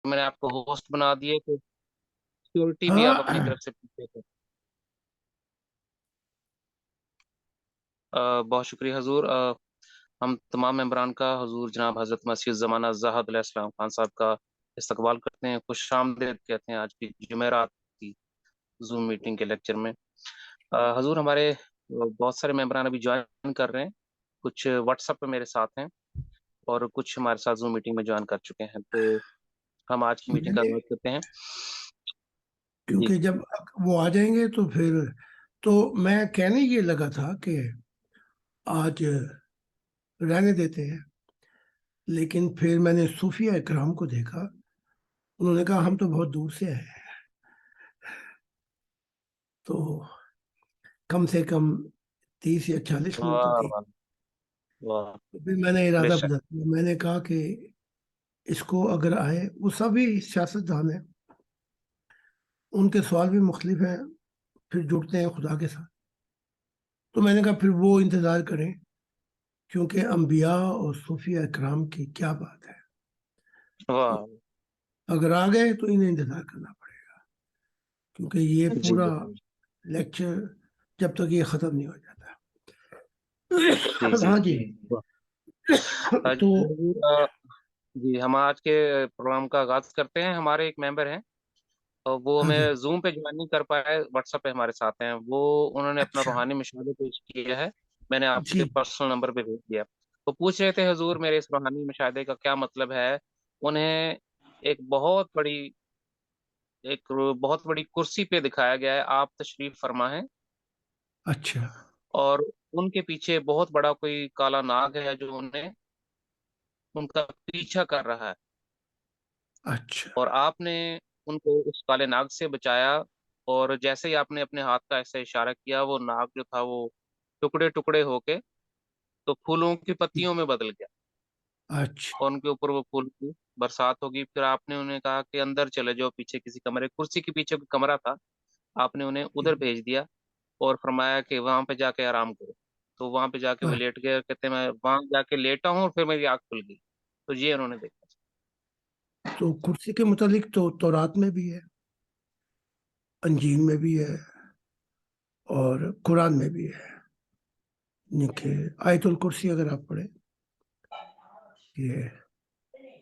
میں نے آپ کو ہوسٹ بنا دیے تو سیکورٹی بھی آپ اپنی ہاں طرف سے پیچھے تھے۔ بہت شکریہ حضور۔ ہم تمام ممبران کا حضور جناب حضرت مسیح زمانہ زاہد علیہ السلام خان صاحب کا استقبال کرتے ہیں، خوش آمدید کہتے ہیں آج کی جمعرات کی زوم میٹنگ کے لیکچر میں۔ حضور ہمارے بہت سارے ممبران ابھی جوائن کر رہے ہیں، کچھ واٹس ایپ پہ میرے ساتھ ہیں اور کچھ ہمارے ساتھ زوم میٹنگ میں جوائن کر چکے ہیں، تو ہم آج کی میٹنگ کا میں نے، آغاز کرتے ہیں۔ جی کیونکہ جب وہ آ جائیں گے تو پھر تو میں کہنے یہ لگا تھا کہ آج رہنے دیتے ہیں، لیکن پھر میں نے صوفیہ اکرام کو دیکھا، انہوں نے کہا ہم تو بہت دور سے آئے ہیں، تو کم سے کم 30 یا 40 منٹ تو واہ تھی۔ واہ واہ، تو پھر میں نے بے ارادہ شک بدل دیا، میں نے کہا کہ اس کو اگر آئے، وہ سبھی سیاستدان ہیں، ان کے سوال بھی مختلف ہیں، پھر جڑتے ہیں خدا کے ساتھ، تو میں نے کہا پھر وہ انتظار کریں، کیونکہ انبیاء اور صوفیہ اکرام کی کیا بات ہے، تو واہ، اگر آ گئے تو انہیں انتظار کرنا پڑے گا، کیونکہ یہ جی پورا جی لیکچر جب تک یہ ختم نہیں ہو جاتا۔ جی جی ہاں جی، تو جی جی، ہم آج کے پروگرام کا آغاز کرتے ہیں۔ ہمارے ایک ممبر ہیں اور وہ ہاں جی، ہمیں زوم پہ جوائن نہیں کر پائے، واٹس ایپ پہ ہمارے ساتھ ہیں، وہ انہوں نے اپنا اچھا، روحانی مشاہدہ پیش کیا ہے، میں نے آپ کے جی، پرسنل نمبر پہ بھیج دیا۔ وہ پوچھ رہے تھے حضور میرے اس روحانی مشاہدے کا کیا مطلب ہے۔ انہیں ایک بہت بڑی ایک بہت بڑی کرسی پہ دکھایا گیا ہے، آپ تشریف فرما ہیں، اچھا، اور ان کے پیچھے بہت بڑا کوئی کالا ناگ ہے جو انہیں ان کا پیچھا کر رہا ہے، اچھا، اور آپ نے ان کو اس کالے ناگ سے بچایا، اور جیسے ہی آپ نے اپنے ہاتھ کا ایسا اشارہ کیا، وہ ناگ جو تھا وہ ٹکڑے ٹکڑے ہو کے تو پھولوں کی پتیوں میں بدل گیا، اچھا، اور ان کے اوپر وہ پھول کی برسات ہوگی۔ پھر آپ نے انہیں کہا کہ اندر چلے جاؤ، پیچھے کسی کمرے، کرسی کے پیچھے کوئی کمرہ تھا، آپ نے انہیں ادھر بھیج دیا اور فرمایا کہ وہاں پہ جا کے آرام کرو۔ تو وہاں پہ جا کے وہ لیٹ گئے اور کہتے ہیں میں وہاں جا کے لیٹا ہوں اور پھر میری آنکھ کھل گئی، تو یہ انہوں نے دیکھا۔ تو کرسی کے متعلق تو تورات میں بھی ہے، انجیل میں بھی ہے، اور قرآن میں بھی ہے، کہ آیت الکرسی اگر آپ پڑھیں، یہ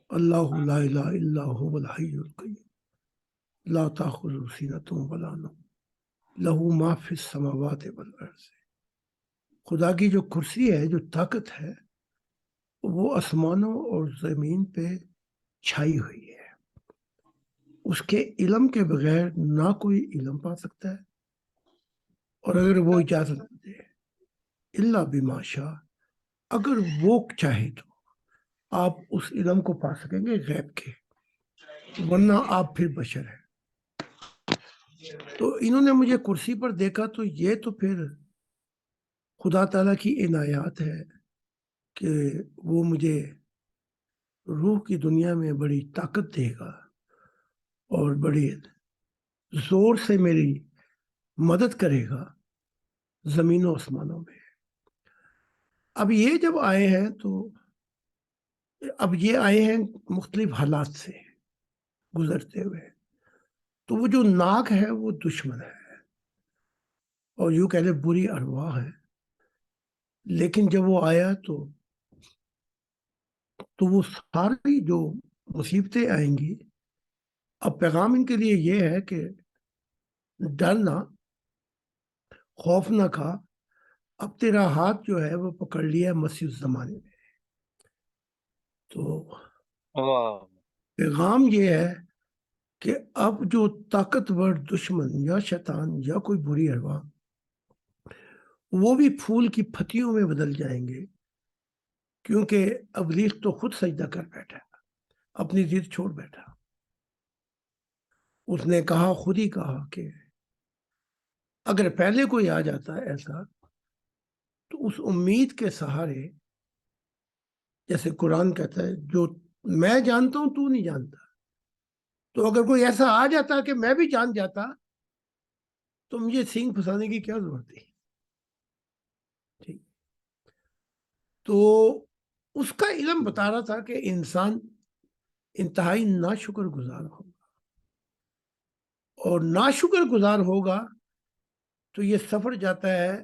اللہ لا الہ الا هو الحی القیوم لا تاخذہ سینۃ ولا نوم لہ ما فی السماوات والارض، خدا کی جو کرسی ہے، جو طاقت ہے، وہ آسمانوں اور زمین پہ چھائی ہوئی ہے، اس کے علم کے بغیر نہ کوئی علم پا سکتا ہے، اور اگر وہ اجازت دے الا بما شاء، اگر وہ چاہے تو آپ اس علم کو پا سکیں گے غیب کے، ورنہ آپ پھر بشر ہیں۔ تو انہوں نے مجھے کرسی پر دیکھا، تو یہ تو پھر خدا تعالیٰ کی عنایات ہے کہ وہ مجھے روح کی دنیا میں بڑی طاقت دے گا اور بڑی زور سے میری مدد کرے گا زمین و آسمانوں میں۔ اب یہ جب آئے ہیں تو اب یہ آئے ہیں مختلف حالات سے گزرتے ہوئے، تو وہ جو ناک ہے وہ دشمن ہے، اور یوں کہہ لے بری ارواح ہے، لیکن جب وہ آیا تو وہ ساری جو مصیبتیں آئیں گی، اب پیغام ان کے لیے یہ ہے کہ ڈرنا، خوف نہ کھا، اب تیرا ہاتھ جو ہے وہ پکڑ لیا مسیح زمانے میں۔ تو واہ، پیغام یہ ہے کہ اب جو طاقتور دشمن یا شیطان یا کوئی بری ارواح، وہ بھی پھول کی پھتیوں میں بدل جائیں گے، کیونکہ ابلیغ تو خود سجدہ کر بیٹھا، اپنی ضد چھوڑ بیٹھا، اس نے کہا، خود ہی کہا کہ اگر پہلے کوئی آ جاتا ہے ایسا، تو اس امید کے سہارے، جیسے قرآن کہتا ہے جو میں جانتا ہوں تو نہیں جانتا، تو اگر کوئی ایسا آ جاتا کہ میں بھی جان جاتا تو مجھے سینگ پھنسانے کی کیا ضرورت تھی؟ ٹھیک، تو اس کا علم بتا رہا تھا کہ انسان انتہائی ناشکر گزار ہوگا، اور ناشکر گزار ہوگا تو یہ سفر جاتا ہے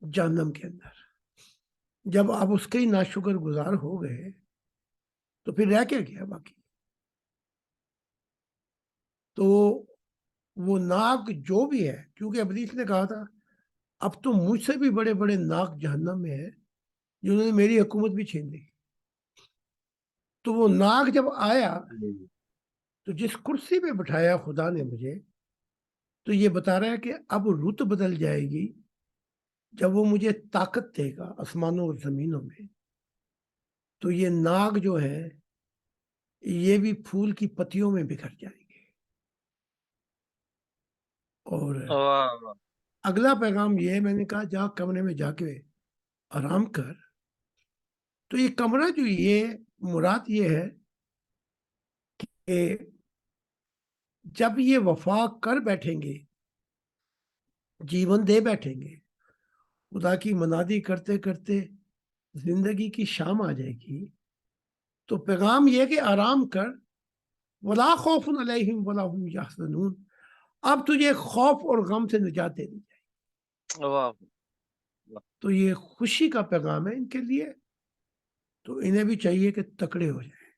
جہنم کے اندر۔ جب آپ اس کے ہی ناشکر گزار ہو گئے تو پھر رہ کے گیا باقی؟ تو وہ ناک جو بھی ہے، کیونکہ ابلیس نے کہا تھا اب تو مجھ سے بھی بڑے بڑے ناک جہنم میں ہیں جنہوں نے میری حکومت بھی چھین لی۔ تو وہ ناک جب آیا تو جس کرسی پہ بٹھایا خدا نے مجھے، تو یہ بتا رہا ہے کہ اب رت بدل جائے گی جب وہ مجھے طاقت دے گا آسمانوں اور زمینوں میں۔ تو یہ ناگ جو ہے یہ بھی پھول کی پتیوں میں بکھر جائیں گے۔ اور اگلا پیغام یہ ہے، میں نے کہا جا کمرے میں جا کے آرام کر۔ تو یہ کمرہ جو یہ مراد یہ ہے کہ جب یہ وفا کر بیٹھیں گے، جیون دے بیٹھیں گے، خدا کی منادی کرتے کرتے زندگی کی شام آ جائے گی، تو پیغام یہ کہ آرام کر، ولا خوف علیہم ولا هم یحزنون، اب تجھے خوف اور غم سے نجات دے دی جائے۔ تو یہ خوشی کا پیغام ہے ان کے لیے، تو انہیں بھی چاہیے کہ تکڑے ہو جائیں،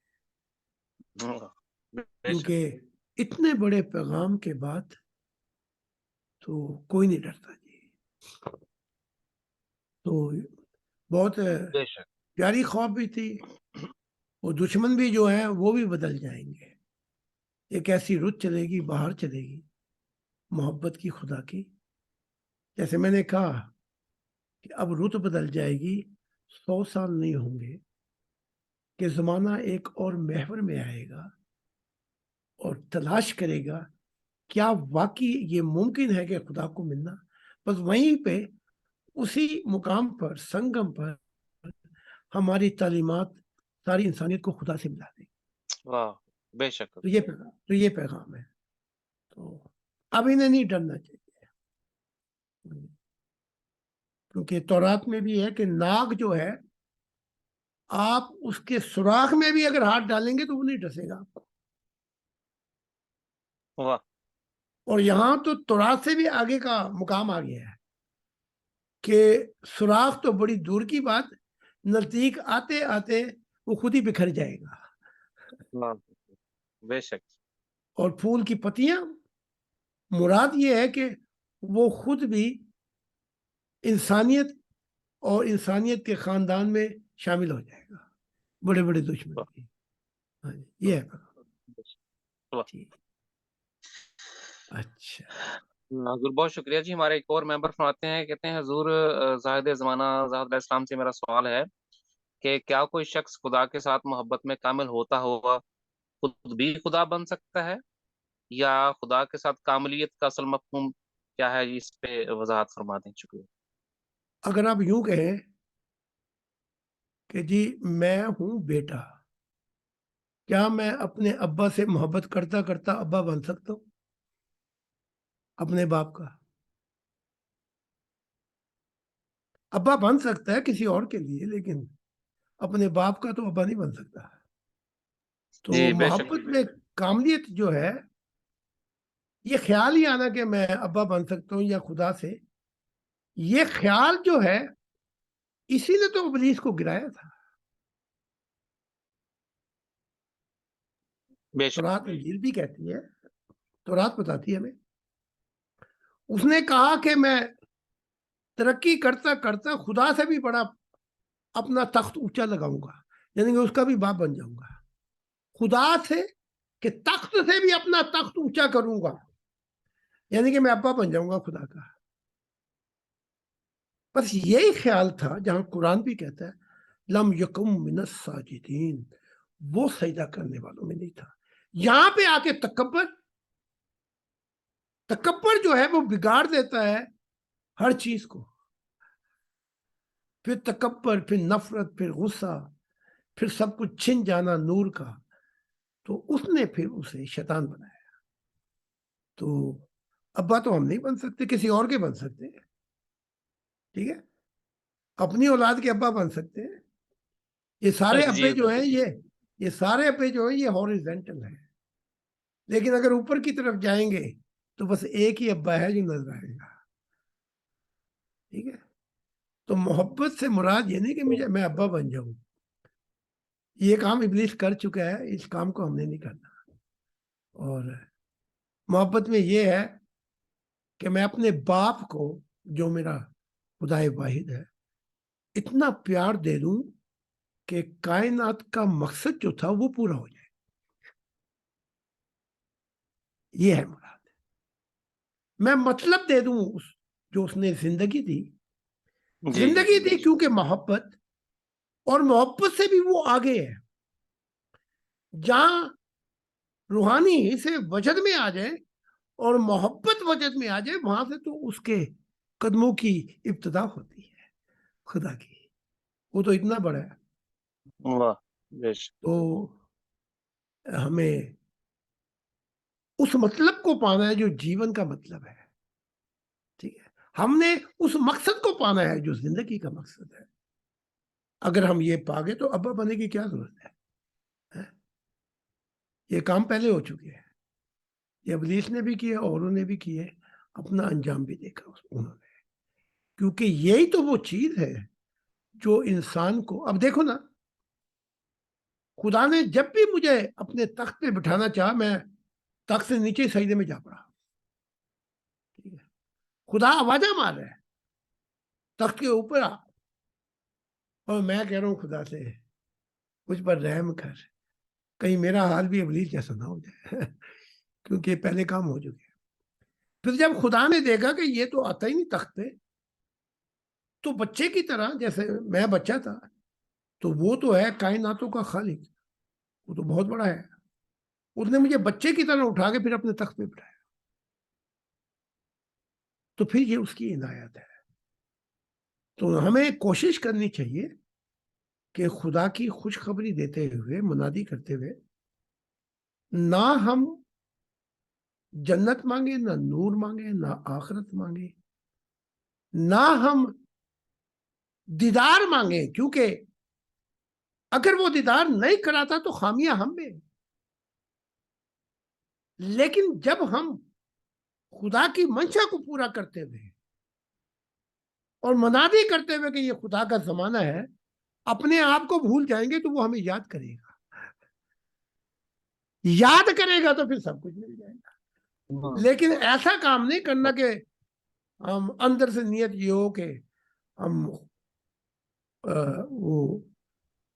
کیونکہ اتنے بڑے پیغام کے بعد تو کوئی نہیں ڈرتا جی۔ تو بہت پیاری خواب بھی تھی، وہ دشمن بھی جو ہیں وہ بھی بدل جائیں گے، ایک ایسی رت چلے گی، باہر چلے گی محبت کی، خدا کی۔ جیسے میں نے کہا کہ اب رت بدل جائے گی، 100 سال نہیں ہوں گے کہ زمانہ ایک اور محور میں آئے گا اور تلاش کرے گا کیا واقعی یہ ممکن ہے کہ خدا کو ملنا۔ بس وہیں پہ اسی مقام پر، سنگم پر، ہماری تعلیمات ساری انسانیت کو خدا سے ملا دیں گی۔ بے شک۔ تو یہ پیغام ہے۔ تو اب انہیں نہیں ڈرنا چاہیے، کیونکہ تورات میں بھی ہے کہ ناگ جو ہے آپ اس کے سوراخ میں بھی اگر ہاتھ ڈالیں گے تو وہ نہیں ڈسے گا آپ کو۔ اور یہاں تو تورات سے بھی آگے کا مقام آ گیا ہے کہ سوراخ تو بڑی دور کی بات، نزدیک آتے آتے وہ خود ہی بکھر جائے گا۔ بے شک۔ اور پھول کی پتیاں مراد یہ ہے کہ وہ خود بھی انسانیت اور انسانیت کے خاندان میں شامل ہو جائے گا، بڑے بڑے دشمن بھی۔ ہاں جی، یہ ہے۔ اچھا حضور بہت شکریہ جی۔ ہمارے ایک اور ممبر فرماتے ہیں، کہتے ہیں حضور زاہد زمانہ زاہد علیہ السلام سے میرا سوال ہے کہ کیا کوئی شخص خدا کے ساتھ محبت میں کامل ہوتا ہوا خود بھی خدا بن سکتا ہے، یا خدا کے ساتھ کاملیت کا اصل مفہوم کیا ہے؟ اس پہ وضاحت فرما دیں، شکریہ۔ اگر آپ یوں کہیں کہ جی میں ہوں بیٹا، کیا میں اپنے ابا سے محبت کرتا کرتا ابا بن سکتا ہوں اپنے باپ کا؟ ابا بن سکتا ہے کسی اور کے لیے، لیکن اپنے باپ کا تو ابا نہیں بن سکتا۔ تو جی بے شک۔ محبت میں کاملیت جو ہے، یہ خیال ہی آنا کہ میں ابا بن سکتا ہوں یا خدا سے، یہ خیال جو ہے اسی نے تو ابلیس کو گرایا تھا۔ بے شک۔ تورات انجیل بھی کہتی ہے، تورات بتاتی ہے ہمیں، اس نے کہا کہ میں ترقی کرتا کرتا خدا سے بھی بڑا اپنا تخت اونچا لگاؤں گا، یعنی کہ اس کا بھی باپ بن جاؤں گا، خدا سے کہ تخت سے بھی اپنا تخت اونچا کروں گا، یعنی کہ میں ابا بن جاؤں گا خدا کا۔ بس یہی خیال تھا، جہاں قرآن بھی کہتا ہے لم یکم من الساجدین، وہ سجدہ کرنے والوں میں نہیں تھا۔ یہاں پہ آ کے تکبر جو ہے وہ بگاڑ دیتا ہے ہر چیز کو، پھر تکبر، پھر نفرت، پھر غصہ، پھر سب کچھ چھن جانا نور کا، تو اس نے پھر اسے شیطان بنایا۔ تو ابا تو ہم نہیں بن سکتے، کسی اور کے بن سکتے ہیں، ٹھیک ہے، اپنی اولاد کے ابا بن سکتے ہیں۔ یہ سارے ابے جو ہیں یہ سارے ابے جو ہے یہ ہاریزونٹل ہے، لیکن اگر اوپر کی طرف جائیں گے تو بس ایک ہی ابا ہے جو نظر آئے گا. ٹھیک ہے، تو محبت سے مراد یہ نہیں کہ میں ابا بن جاؤں. یہ کام ابلیس کر چکا ہے، اس کام کو ہم نے نہیں کرنا. اور محبت میں یہ ہے کہ میں اپنے باپ کو جو میرا خدا واحد ہے اتنا پیار دے دوں کہ کائنات کا مقصد جو تھا وہ پورا ہو جائے. یہ ہے مراد. میں مطلب دے دوں جو اس نے زندگی دی. زندگی دی کیونکہ محبت، اور محبت سے بھی وہ آگے ہے. جہاں روحانی سے وجد میں آ جائے اور محبت وجد میں آ جائے، وہاں سے تو اس کے قدموں کی ابتدا ہوتی ہے خدا کی. وہ تو اتنا بڑا ہے. تو ہمیں اس مطلب کو پانا ہے جو جیون کا مطلب ہے. ٹھیک ہے، ہم نے اس مقصد کو پانا ہے جو زندگی کا مقصد ہے. اگر ہم یہ پا گئے تو ابا بننے کی کیا ضرورت ہے؟ یہ کام پہلے ہو چکے ہیں. یہ ابلیس نے بھی کیا، اوروں نے بھی کیے، اپنا انجام بھی دیکھا انہوں نے. کیونکہ یہی تو وہ چیز ہے جو انسان کو، اب دیکھو نا، خدا نے جب بھی مجھے اپنے تخت پہ بٹھانا چاہا میں تخت سے نیچے سجدے میں جا پڑا. ٹھیک ہے، خدا آوازہ مار رہا ہے تخت کے اوپر آ، اور میں کہہ رہا ہوں خدا سے مجھ پر رحم کر، کہیں میرا حال بھی ابلیس جیسا نہ ہو جائے کیونکہ پہلے کام ہو چکے. پھر جب خدا نے دیکھا کہ یہ تو آتا ہی نہیں تخت پہ، تو بچے کی طرح، جیسے میں بچہ تھا، تو وہ تو ہے کائناتوں کا خالق، وہ تو بہت بڑا ہے. اس نے مجھے بچے کی طرح اٹھا کے پھر اپنے تخت پہ بٹھایا. تو پھر یہ اس کی عنایت ہے. تو ہمیں کوشش کرنی چاہیے کہ خدا کی خوشخبری دیتے ہوئے، منادی کرتے ہوئے، نہ ہم جنت مانگے، نہ نور مانگے، نہ آخرت مانگے، نہ ہم دیدار مانگے، کیونکہ اگر وہ دیدار نہیں کراتا تو خامیاں ہم میں. لیکن جب ہم خدا کی منشا کو پورا کرتے ہوئے اور منادی کرتے ہوئے کہ یہ خدا کا زمانہ ہے، اپنے آپ کو بھول جائیں گے تو وہ ہمیں یاد کرے گا. یاد کرے گا تو پھر سب کچھ مل جائے گا. لیکن ایسا کام نہیں کرنا کہ ہم اندر سے نیت یہ ہو کہ ہم وہ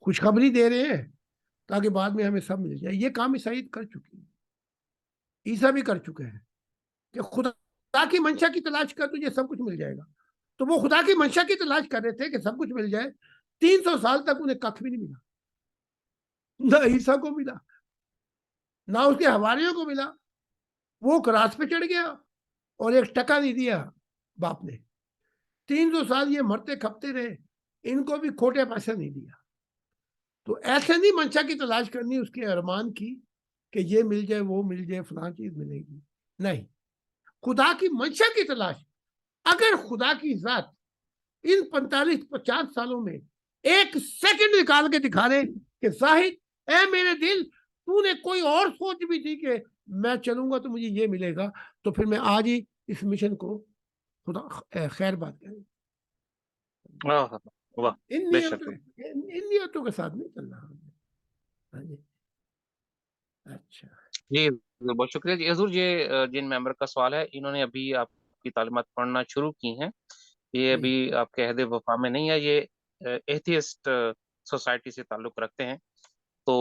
خوشخبری دے رہے ہیں تاکہ بعد میں ہمیں سب مل جائے. یہ کام عیسائیت کر چکی ہے، عیسیٰ بھی کر چکے ہیں کہ خدا کی منشا کی تلاش کر تجھے سب کچھ مل جائے گا. تو وہ خدا کی منشا کی تلاش کر رہے تھے کہ سب کچھ مل جائے. 300 سال تک انہیں کخ بھی نہیں ملا، نہ عیسیٰ کو ملا، نہ اس کے حواریوں کو ملا. وہ کراس پہ چڑھ گیا اور ایک ٹکا نہیں دیا باپ نے. 300 سال یہ مرتے کھپتے رہے، ان کو بھی کھوٹے پیسے نہیں دیا. تو ایسے نہیں منشا کی تلاش کرنی اس کے ارمان کی کہ یہ مل جائے، وہ مل جائے، فلاں چیز ملے گی. نہیں، خدا کی منشا کی تلاش. اگر خدا کی ذات ان 45-50 سالوں میں ایک سیکنڈ نکال کے دکھا دے کہ زاہد اے میرے دل، تو نے کوئی اور سوچ بھی تھی کہ میں چلوں گا تو مجھے یہ ملے گا، تو پھر میں آج ہی اس مشن کو خدا خیر بات کریں. ان نیتوں کے ساتھ نہیں چلنا. اچھا جی بہت شکریہ جی. حضور، یہ جن ممبر کا سوال ہے، انہوں نے ابھی آپ کی تعلیمات پڑھنا شروع کی ہیں. یہ ابھی آپ کے عہد وفا میں نہیں ہے، یہ ایتھیسٹ سوسائٹی سے تعلق رکھتے ہیں. تو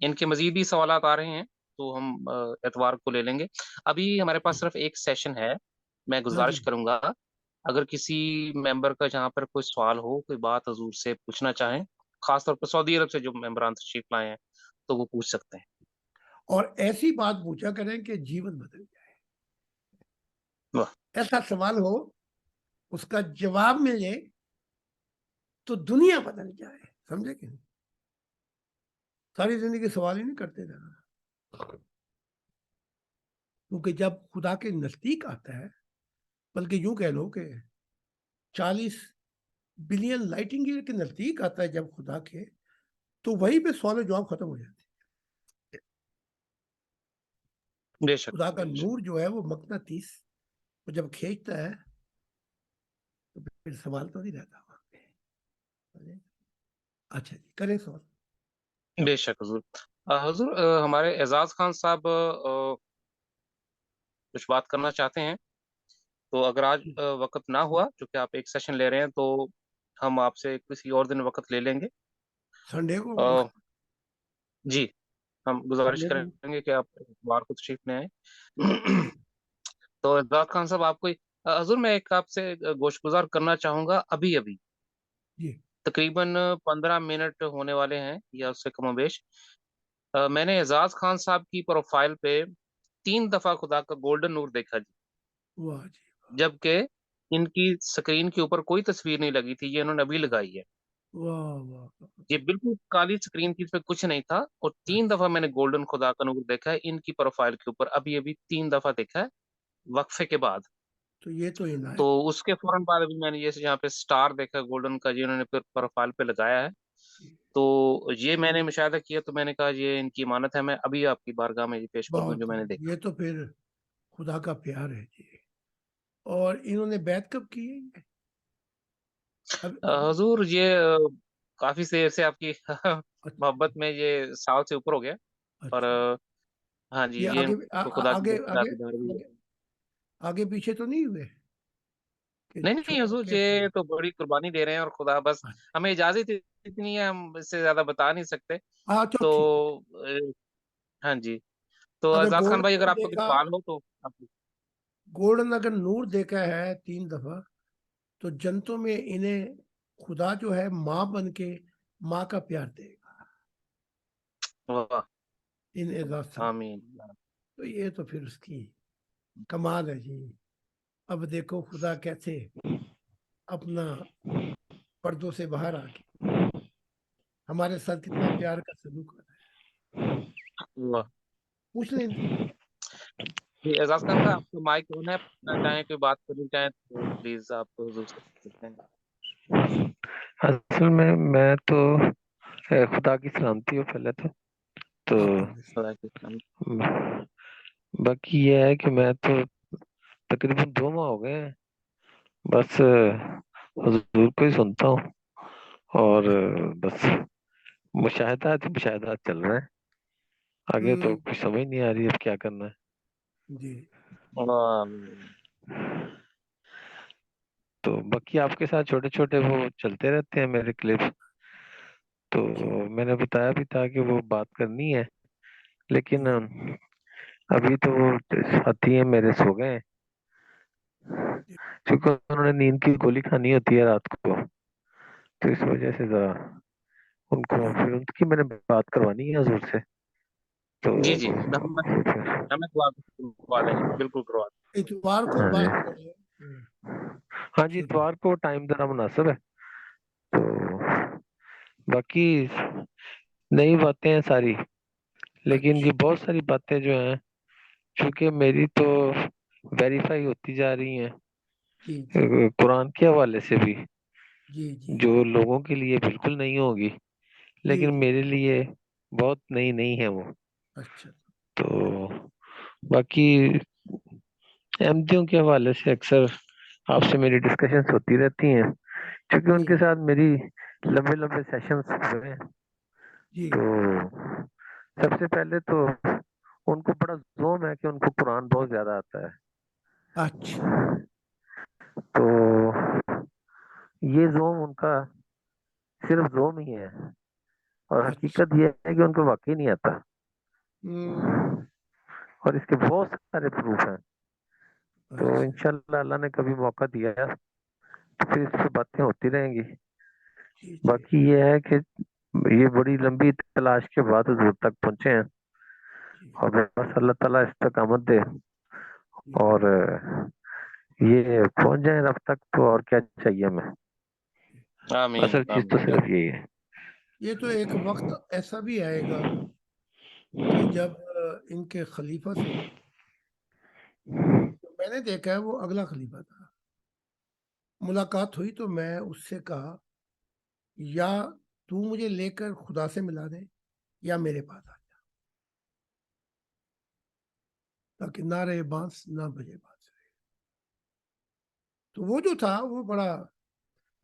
ان کے مزید بھی سوالات آ رہے ہیں تو ہم اتوار کو لے لیں گے. ابھی ہمارے پاس صرف ایک سیشن ہے. میں گزارش کروں گا اگر کسی ممبر کا جہاں پر کوئی سوال ہو، کوئی بات حضور سے پوچھنا چاہیں، خاص طور پر سعودی عرب سے جو ممبران تشریف لائے ہیں، تو وہ پوچھ سکتے ہیں. اور ایسی بات پوچھا کریں کہ جیون بدل جائے. ایسا سوال ہو اس کا جواب ملے تو دنیا بدل جائے. سمجھے کہ نہیں؟ ساری زندگی سوال ہی نہیں کرتے رہنا. کیونکہ جب خدا کے نزدیک آتا ہے، بلکہ یوں کہہ لو کہ 40 بلین لائٹنگ ایئر کے نزدیک آتا ہے جب خدا کے، تو وہیں پہ سوال و جواب ختم ہو جاتے ہیں. بے شک خدا کا بے شک. نور جو ہے وہ مقناطیس وہ جب کھینچتا ہے تو پھر سوال تو نہیں رہتا وہاں پہ. اچھا جی کریں سوال. بے شک حضور. حضور ہمارے اعزاز خان صاحب کچھ بات کرنا چاہتے ہیں، تو اگر آج وقت نہ ہوا چونکہ آپ ایک سیشن لے رہے ہیں تو ہم آپ سے کسی اور دن وقت لے لیں گے. سنڈے کو جی ہم گزارش سنڈے کو کریں گے کہ آپ اتوار کو تشریف لے آئیں. جی تو اعزاز خان صاحب آپ کو حضور میں ایک آپ سے گوش گزار کرنا چاہوں گا. ابھی ابھی جی تقریباً 15 منٹ ہونے والے ہیں یا اس سے کم و بیش. میں نے اعزاز خان صاحب کی پروفائل پہ 3 دفعہ خدا کا گولڈن نور دیکھا جی، واہ جی جبکہ ان کی سکرین کے اوپر کوئی تصویر نہیں لگی تھی، یہ انہوں نے ابھی لگائی ہے. واہ واہ. یہ بالکل کالی سکرین تھی، اس پہ کچھ نہیں تھا، اور 3 دفعہ میں نے گولڈن خدا کا نور دیکھا ہے ان کی پروفائل کے اوپر. ابھی ابھی 3 دفعہ دیکھا ہے وقفے کے بعد. تو یہ تو تو عنایت. اس کے فوراً بعد ابھی میں نے یہ یہاں پہ سٹار دیکھا گولڈن کا، جنہوں نے پھر پروفائل پہ لگایا ہے. تو یہ میں نے مشاہدہ کیا تو میں نے کہا یہ ان کی امانت ہے، میں ابھی آپ کی بارگاہ میں یہ پیش کر دوں بہت جو میں نے دیکھا. یہ تو پھر خدا کا پیار ہے جی. اور انہوں نے بیعت کب کی ہے یہ؟ ابھی حضور یہ کافی دیر سے آپ کی اچھا محبت میں یہ 1 سال سے اوپر ہو گیا. اور اچھا. ہاں جی یہ یہ ان آگے کو خدا کی آگے بہت آگے زیادہ داروی ہے. آگے آگے پیچھے تو نہیں ہوئے کہ نہیں نہیں چھوڑ حضور کے. یہ تو بڑی قربانی دے رہے ہیں، اور خدا بس ہمیں اجازت اتنی ہے، ہم اس سے زیادہ بتا نہیں سکتے. ہاں تو تو ٹھیک ہے. ہاں جی. تو اگر اعزاز خان گولڈن بھائی اگر نور آپ کو کوئی دیکھا سوال ہو تو گولڈن اگر نور دیکھا ہے 3 دفعہ تو جنتوں میں انہیں خدا جو ہے ماں بن کے ماں کا پیار دے گا واہ، ان اعزاز صاحب. آمین. تو یہ تو پھر اس کی کمال ہے جی. اب دیکھو خدا کیسے اپنا پردوں سے باہر آ کے ہمارے ساتھ کتنا پیار کا سلوک کر رہا ہے. واہ. پوچھ لیں جی. جی اعزاز خان صاحب آپ کو مائک آن ہے، پوچھنا چاہیں کوئی بات کرنی چاہیں تو پلیز آپ کو حضور سے پوچھتے ہیں. اصل میں تو خدا کی سلامتی ہو پہلے تو آپ کو بھی. خدا کے سلام. باقی یہ ہے کہ میں تو تقریباً 2 ماہ ہو گئے ہیں بس حضور کو ہی سنتا ہوں، اور بس مشاہدات چل رہے ہیں. آگے تو کچھ سمجھ نہیں آ رہی اب کیا کرنا ہے. جی تو باقی آپ کے ساتھ چھوٹے چھوٹے وہ چلتے رہتے ہیں میرے کلپس. تو جی میں نے بتایا بھی تھا کہ وہ بات کرنی ہے، لیکن جی ابھی تو وہ ساتھی ہیں میرے سو گئے ہیں، جی کیونکہ انہوں نے نیند کی گولی کھانی ہوتی ہے رات کو، تو اس وجہ سے ذرا ان کو جی پھر ان کی میں نے بات کروانی ہے حضور سے. تو جی جی ہمیں کروا دیں گے بالکل کروا اتوار کو ہاں جی بات کریں. ہاں جی ٹھیک ہے. اتوار کو ٹائم ذرا مناسب ہے. تو باقی نئی باتیں ہیں ساری، لیکن اچھا یہ بہت ساری باتیں جو ہیں چونکہ میری تو ویریفائی ہوتی جا رہی ہیں جی جی قرآن کے حوالے سے بھی، جی جی جو لوگوں کے لیے بالکل نہیں ہوگی جی لیکن جی. میرے لیے بہت نئی نئی ہے وہ. اچھا. تو باقی احمدیوں کے حوالے سے اکثر آپ سے میری ڈسکشنز ہوتی رہتی ہیں، کیونکہ ان جی کے ساتھ میری لمبے لمبے سیشنز ہوئے ہیں. جی تو سب سے پہلے تو ان کو بڑا زوم ہے کہ ان کو قرآن بہت زیادہ آتا ہے. اچھا. تو یہ زوم ان کا صرف زوم ہی ہے، اور اچھا. حقیقت یہ ہے کہ ان کو واقعی نہیں آتا، اور اس کے بہت سارے پروف ہیں. تو اچھا. انشاءاللہ اللہ نے کبھی موقع دیا ہے تو پھر اس پہ باتیں ہوتی رہیں گی. جی جی باقی یہ ہے کہ یہ بڑی لمبی تلاش کے بعد حضور تک پہنچے ہیں، جی اور بس اللہ تعالیٰ استقامت دے جی. اور یہ پہنچ جائیں رب تک. تو اور کیا چاہیے ہمیں، آمین اصل چیز تو آمین. صرف یہی ہے. یہ تو ایک وقت ایسا بھی آئے گا کہ جب ان کے خلیفہ سے جو میں نے دیکھا ہے وہ اگلا خلیفہ تھا، ملاقات ہوئی تو میں اس سے کہا یا تو مجھے لے کر خدا سے ملا دے یا میرے پاس آ جا، تاکہ نہ رہے بانس نہ بجے بانس رہے۔ تو وہ جو تھا وہ بڑا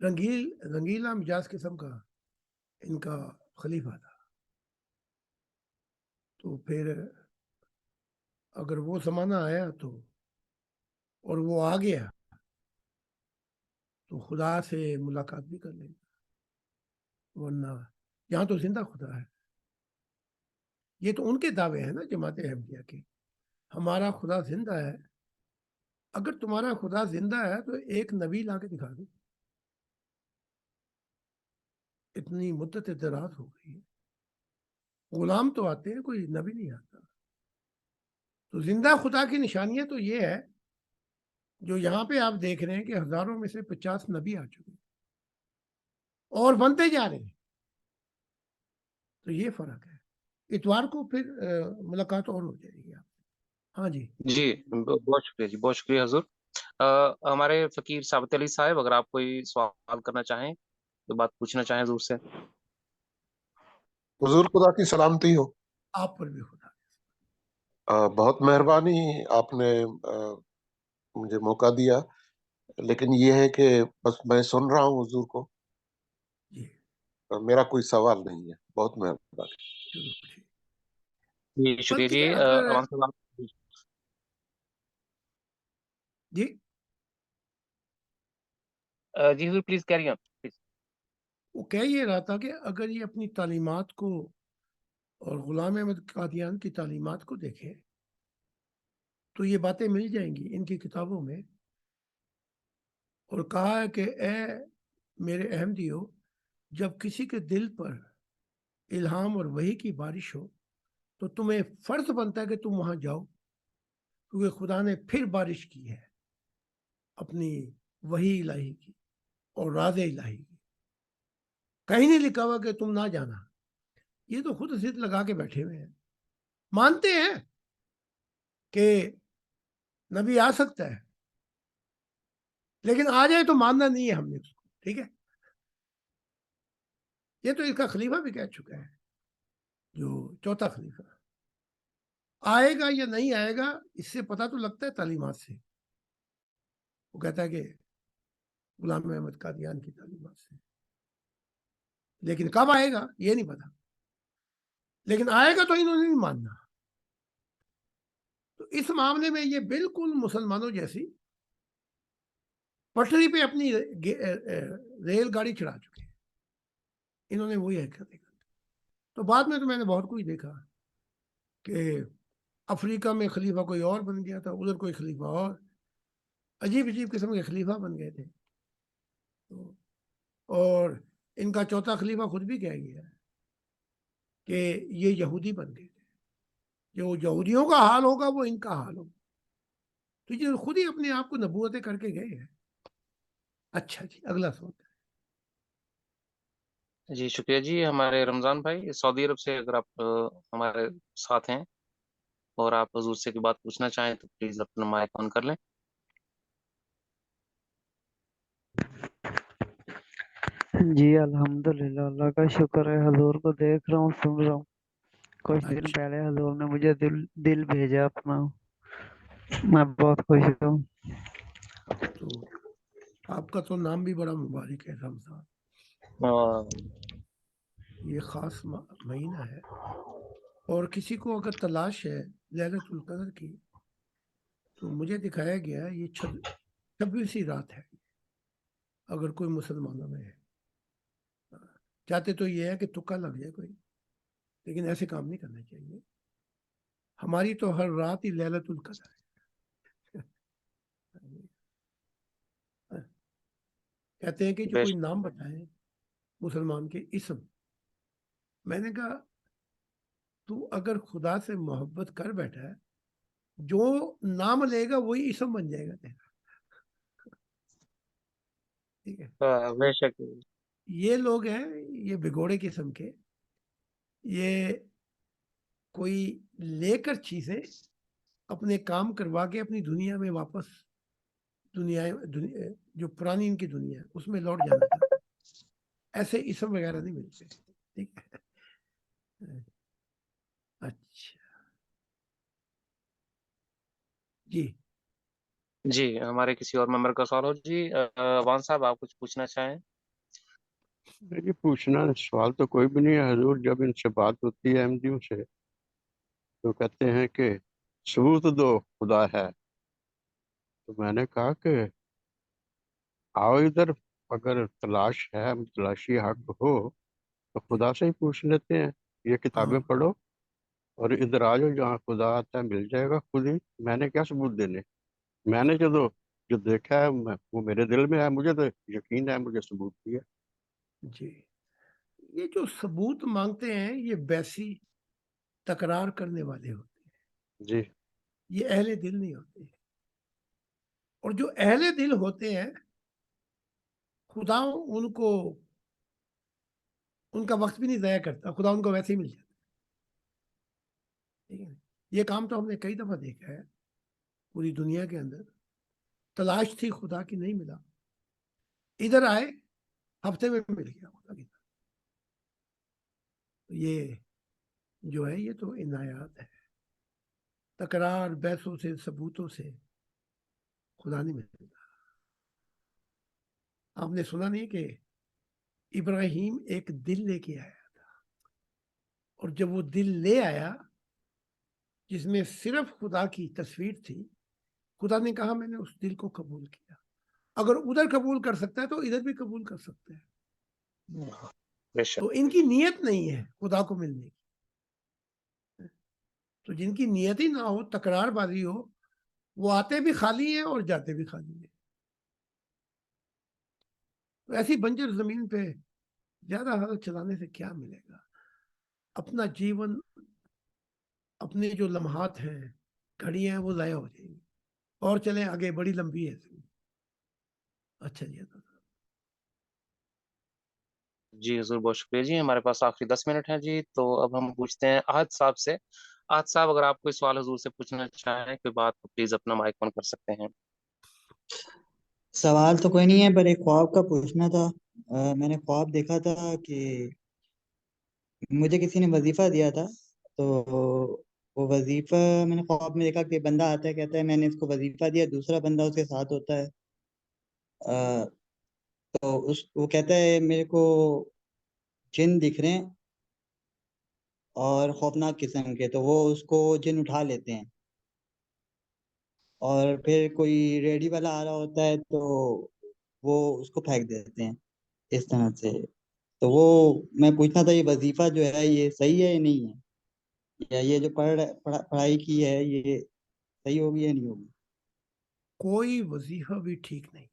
رنگیلا مزاج قسم کا ان کا خلیفہ تھا۔ تو پھر اگر وہ زمانہ آیا تو اور وہ آ گیا تو خدا سے ملاقات بھی کر لیں گے، ورنہ یہاں تو زندہ خدا ہے۔ یہ تو ان کے دعوے ہیں نا جماعت احمدیہ کے، ہمارا خدا زندہ ہے۔ اگر تمہارا خدا زندہ ہے تو ایک نبی لا کے دکھا دو۔ اتنی مدت دراز ہو گئی ہے، غلام تو آتے ہیں، کوئی نبی نہیں آتا۔ تو زندہ خدا کی نشانیاں تو یہ ہے جو یہاں پہ آپ دیکھ رہے ہیں کہ ہزاروں میں سے 50 نبی آ چکے ہیں اور بنتے جا رہے ہیں۔ تو یہ فرق ہے۔ اتوار کو پھر ملاقات اور ہو جائے گی آپ۔ ہاں جی جی بہت شکریہ جی، بہت شکریہ حضور۔ ہمارے فقیر ثابت علی صاحب، اگر آپ کوئی سوال کرنا چاہیں تو بات پوچھنا چاہیں حضور سے۔ حضور خدا کی سلامتی ہو۔ آپ پر بھی خدا۔ بہت مہربانی، آپ نے مجھے موقع دیا، لیکن یہ ہے کہ بس میں سن رہا ہوں حضور کو، جی میرا کوئی سوال نہیں ہے۔ بہت مہربانی۔ چلو ٹھیک۔ جی شکریہ جی۔ بلکہ اگر امان صاحب جی جی حضور پلیز کیری آن پلیز۔ وہ کہہ یہ رہا تھا کہ اگر یہ اپنی تعلیمات کو اور غلام احمد قادیان کی تعلیمات کو دیکھے تو یہ باتیں مل جائیں گی ان کی کتابوں میں۔ اور کہا ہے کہ اے میرے احمدیو، جب کسی کے دل پر الہام اور وحی کی بارش ہو تو تمہیں فرض بنتا ہے کہ تم وہاں جاؤ، کیونکہ خدا نے پھر بارش کی ہے اپنی وحی الہی کی اور راز الہی کی۔ کہیں نہیں لکھا ہوا کہ تم نہ جانا۔ یہ تو خود ضد لگا کے بیٹھے ہوئے ہیں، مانتے ہیں کہ نبی آ سکتا ہے لیکن آ جائے تو ماننا نہیں ہے ہم نے اس کو۔ ٹھیک ہے، یہ تو اس کا خلیفہ بھی کہہ چکا ہے، جو چوتھا خلیفہ۔ آئے گا یا نہیں آئے گا اس سے پتہ تو لگتا ہے تعلیمات سے۔ وہ کہتا ہے کہ غلام احمد قادیان کی تعلیمات سے، لیکن کب آئے گا یہ نہیں پتا، لیکن آئے گا تو انہوں نے نہیں ماننا۔ تو اس معاملے میں یہ بالکل مسلمانوں جیسی پٹری پہ اپنی ریل گاڑی چڑھا چکے ہیں۔ انہوں نے وہی حرکت کی۔ تو بعد میں تو میں نے بہت کچھ دیکھا کہ افریقہ میں خلیفہ کوئی اور بن گیا تھا، ادھر کوئی خلیفہ اور، عجیب عجیب قسم کے خلیفہ بن گئے تھے۔ اور ان کا چوتھا خلیفہ خود بھی کہہ گیا کہ یہ یہودی بن گئے تھے، جو یہودیوں کا حال ہوگا وہ ان کا حال ہوگا۔ تو یہ خود ہی اپنے آپ کو نبوتیں کر کے گئے ہیں۔ اچھا جی، اگلا سوال۔ جی شکریہ جی۔ ہمارے رمضان بھائی سعودی عرب سے اگر آپ ہمارے ساتھ ہیں اور آپ حضور سے کی بات پوچھنا چاہیں تو پلیز اپنا مائک آن کر لیں۔ جی الحمدللہ، اللہ کا شکر ہے، حضور کو دیکھ رہا ہوں، سن رہا ہوں۔ کچھ دن اچھا پہلے حضور نے مجھے دل بھیجا اپنا، میں بہت خوش ہوں۔ تو آپ کا تو نام بھی بڑا مبارک ہے رمضان، یہ خاص مہینہ ہے۔ اور کسی کو اگر تلاش ہے لیلۃ القدر کی تو مجھے دکھایا گیا یہ 26ویں رات ہے، اگر کوئی مسلمانوں میں ہے۔ چاہتے تو یہ ہے کہ تکا لگ جائے کوئی، لیکن ایسے کام نہیں کرنا چاہیے۔ ہماری تو ہر رات ہی لیلۃ القدر ہے۔ کہتے ہیں کہ جو کوئی نام بتائے مسلمان کے اسم، میں نے کہا تو اگر خدا سے محبت کر بیٹھا ہے، جو نام لے گا وہی اسم بن جائے گا تیرا۔ ٹھیک ہے، بے شک۔ یہ لوگ ہیں یہ بگوڑے قسم کے، یہ کوئی لے کر چیزیں اپنے کام کروا کے اپنی دنیا میں واپس دنیا جو پرانی ان کی دنیا ہے اس میں لوٹ جانا چاہتے ہیں۔ ایسے اسم وغیرہ نہیں ملتے. ٹھیک ہے. اچھا جی جی ہمارے کسی اور ممبر کا سوال ہو جی. وان صاحب آپ کچھ پوچھنا چاہیں؟ یہ پوچھنا سوال تو کوئی بھی نہیں ہے حضور. جب ان سے بات ہوتی ہے احمدیوں سے تو کہتے ہیں کہ ثبوت دو خدا ہے. تو میں نے کہا کہ آؤ ادھر، اگر تلاش ہے، تلاشی حق ہو تو خدا سے ہی پوچھ لیتے ہیں. یہ کتابیں ہاں پڑھو اور ادھر آ جاؤ، جہاں خدا آتا ہے مل جائے گا خود ہی. میں نے کیا ثبوت دینے؟ میں نے جو دیکھا ہے وہ میرے دل میں ہے، مجھے تو یقین ہے، مجھے ثبوت دیا. جی. یہ جو ثبوت مانگتے ہیں یہ بیسی تکرار کرنے والے ہوتے ہیں، جی یہ اہل دل نہیں ہوتے. اور جو اہل دل ہوتے ہیں خدا ان کو ان کا وقت بھی نہیں ضائع کرتا، خدا ان کو ویسے ہی مل جاتا. ٹھیک ہے. یہ کام تو ہم نے کئی دفعہ دیکھا ہے پوری دنیا کے اندر. تلاش تھی خدا کی، نہیں ملا، ادھر آئے ہفتے میں مل گیا خدا کی. یہ جو ہے یہ تو عنایات ہے. تکرار بحثوں سے ثبوتوں سے خدا نہیں ملتا. آپ نے سنا نہیں کہ ابراہیم ایک دل لے کے آیا تھا، اور جب وہ دل لے آیا جس میں صرف خدا کی تصویر تھی، خدا نے کہا میں نے اس دل کو قبول کیا. اگر ادھر قبول کر سکتا ہے تو ادھر بھی قبول کر سکتا ہے. بے شک. تو ان کی نیت نہیں ہے خدا کو ملنے کی. تو جن کی نیت ہی نہ ہو، تکرار بازی ہو، وہ آتے بھی خالی ہیں اور جاتے بھی خالی ہیں. تو ایسی بنجر زمین پہ زیادہ حالت چلانے سے کیا ملے گا؟ اپنا جیون، اپنے جو لمحات ہیں، گھڑیاں ہیں، وہ ضائع ہو جائیں گی. اور چلیں آگے، بڑی لمبی ہے. اچھا جی. جی حضور بہت شکریہ جی. ہمارے پاس آخری 10 منٹ ہیں جی، تو اب ہم پوچھتے ہیں احد صاحب سے. احد صاحب اگر آپ کوئی سوال حضور سے پوچھنا چاہیں کوئی بات، تو پلیز اپنا مائک آن کر سکتے ہیں. سوال تو کوئی نہیں ہے، پر ایک خواب کا پوچھنا تھا. میں نے خواب دیکھا تھا کہ مجھے کسی نے وظیفہ دیا تھا. تو وہ وظیفہ میں نے خواب میں دیکھا کہ بندہ آتا ہے، کہتا ہے میں نے اس کو وظیفہ دیا، دوسرا بندہ اس کے ساتھ ہوتا ہے. تو وہ کہتا ہے میرے کو جن دکھ رہے ہیں اور خوفناک قسم کے. تو وہ اس کو جن اٹھا لیتے ہیں، اور پھر کوئی ریڈی والا آ رہا ہوتا ہے تو وہ اس کو پھینک دیتے ہیں اس طرح سے. تو وہ میں پوچھنا تھا یہ وظیفہ جو ہے یہ صحیح ہے یا نہیں ہے، یا یہ جو پڑھائی کی ہے یہ صحیح ہوگی یا نہیں ہوگی؟ کوئی وظیفہ بھی ٹھیک نہیں.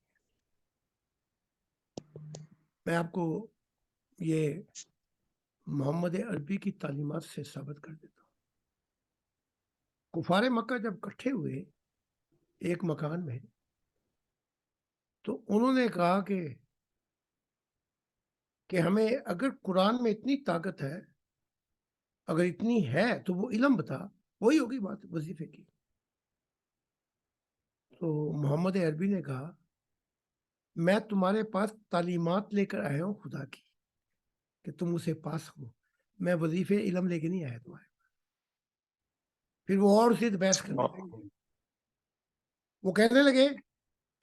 میں آپ کو یہ محمد عربی کی تعلیمات سے ثابت کر دیتا ہوں. کفار مکہ جب اکٹھے ہوئے ایک مکان میں، تو انہوں نے کہا کہ ہمیں اگر قرآن میں اتنی طاقت ہے، اگر اتنی ہے تو وہ علم بتا. وہی ہوگی بات وظیفے کی. تو محمد عربی نے کہا میں تمہارے پاس تعلیمات لے کر آیا ہوں خدا کی کہ تم اسے پاس ہو، میں وظیفے علم لے کے نہیں آیا تمہارے پاس. پھر وہ اور سے بحث کرنے لگے. وہ کہنے لگے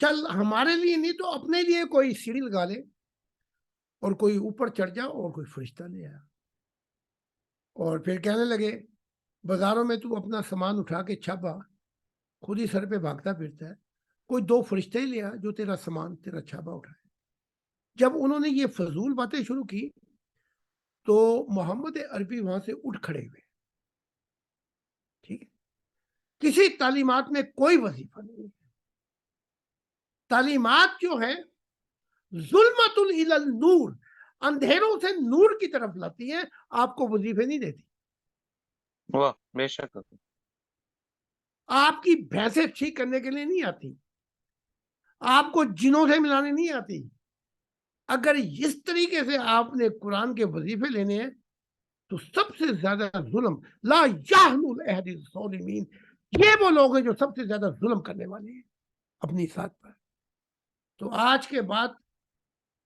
چل ہمارے لیے نہیں تو اپنے لیے کوئی سیڑھی لگا لے، اور کوئی اوپر چڑھ جا اور کوئی فرشتہ لے آیا. اور پھر کہنے لگے بازاروں میں تو اپنا سامان اٹھا کے چھاپا، خود ہی سر پہ بھاگتا پھرتا ہے، کوئی 2 فرشتے ہی لیا جو تیرا سامان تیرا چھاپا اٹھائے. جب انہوں نے یہ فضول باتیں شروع کی تو محمد عربی وہاں سے اٹھ کھڑے ہوئے. ٹھیک ہے. کسی تعلیمات میں کوئی وظیفہ نہیں ہے. تعلیمات جو ہے ظلمت الی النور، اندھیروں سے نور کی طرف لاتی ہے، آپ کو وظیفے نہیں دیتی. واہ بے شک. آپ کی بھینسیں ٹھیک کرنے کے لیے نہیں آتی، آپ کو جنوں سے ملانے نہیں آتی. اگر اس طریقے سے آپ نے قرآن کے وظیفے لینے ہیں تو سب سے زیادہ ظلم لا یحل العہد الظالمین، یہ وہ لوگ ہیں جو سب سے زیادہ ظلم کرنے والے ہیں اپنی ذات پر. تو آج کے بعد